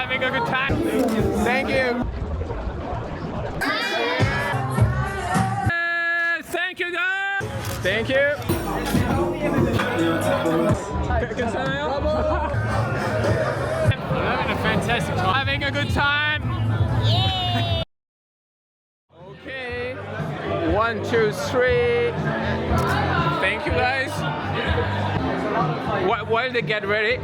having a good time. Thank you. Thank you guys. Thank you. 괜찮아요? I'm having a fantastic time. Having a good time. Yeah. Okay. 1, 2, 3. Thank you guys. While they get ready.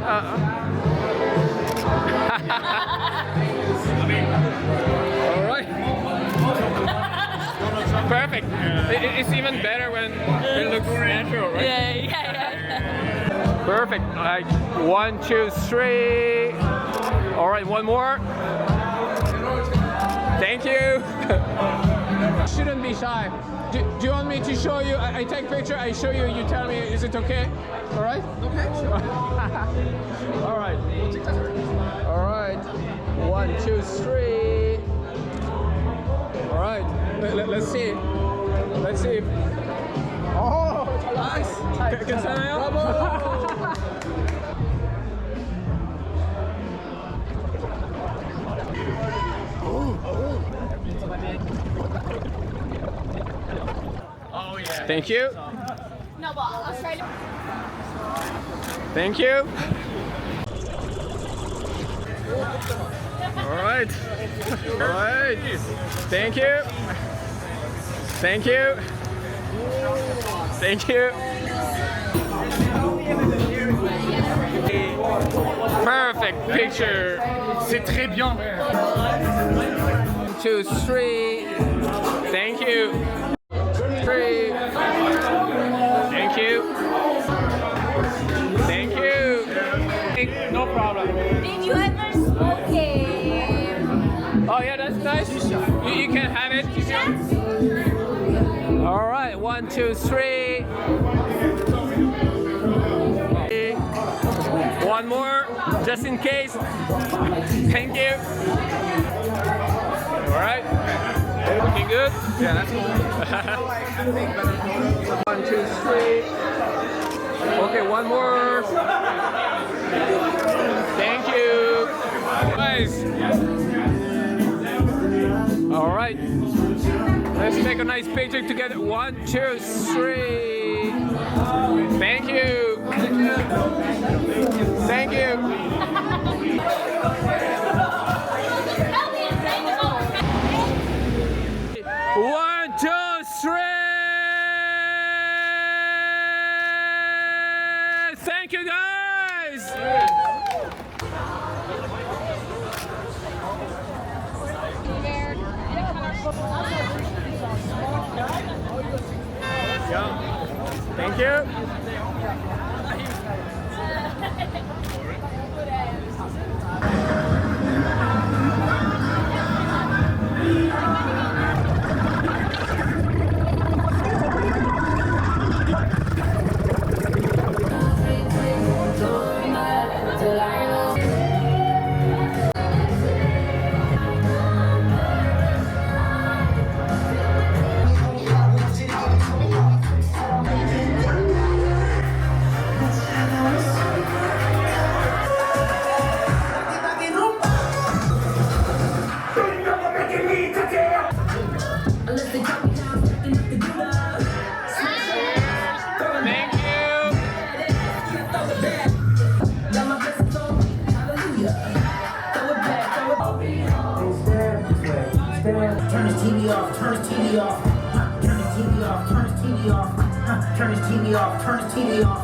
Alright. Perfect. It's even better when it looks natural, right? Yeah. Perfect. Like 1, 2, 3. Alright, one more. Thank you. Shouldn't be shy. Do you want me to show you? I take picture, I show you, you tell me, is it okay? Alright? Okay. Alright. Alright. 1, 2, 3. Alright. Let's see. Let's see. Oh! Nice! 괜찮아요? Oh yeah. Thank you. No, but I'll try to. Thank you. All right. All right. Thank you. Thank you. Thank you. Perfect picture. C'est très bien. 2, 3. Thank you. 3. Thank you. Thank you. No problem. Did you ever smoke it? Oh yeah, that's nice. You can have it. All right, 1, 2, 3. One more, just in case. Thank you. All right. Looking good? Yeah, that's cool. 1, 2, 3. Okay, one more. Thank you. Nice. All right. Let's take a nice picture together. 1, 2, 3. Thank you. Thank you. One, two, three. Thank you, guys. Yeah. Thank you. Turn his TV off, turn his TV off, turn his TV off, turn his TV off, turn his TV off, turn his TV off.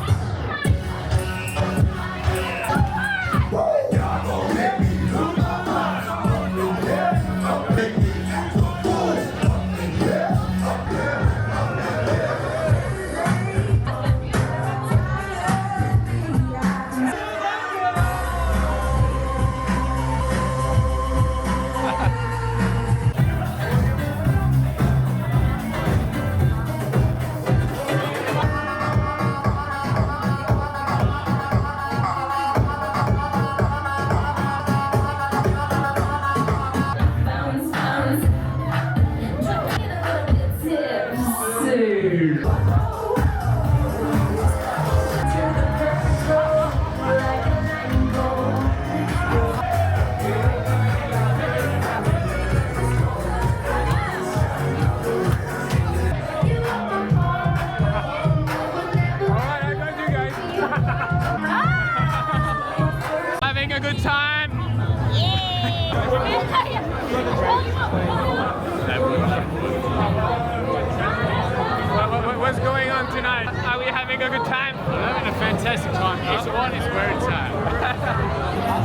What's going on tonight? Are we having a good time? I'm having a fantastic time. Itaewon is where it's at.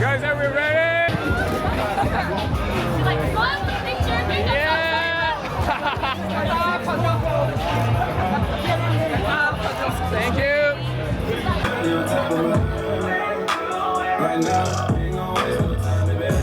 Guys, are we ready? Like, fun picture. Thank you. Right now, ain't gonna waste no time, baby.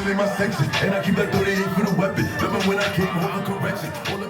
In my section, and I keep that 38 for the weapon. Remember when I came home for correction? All the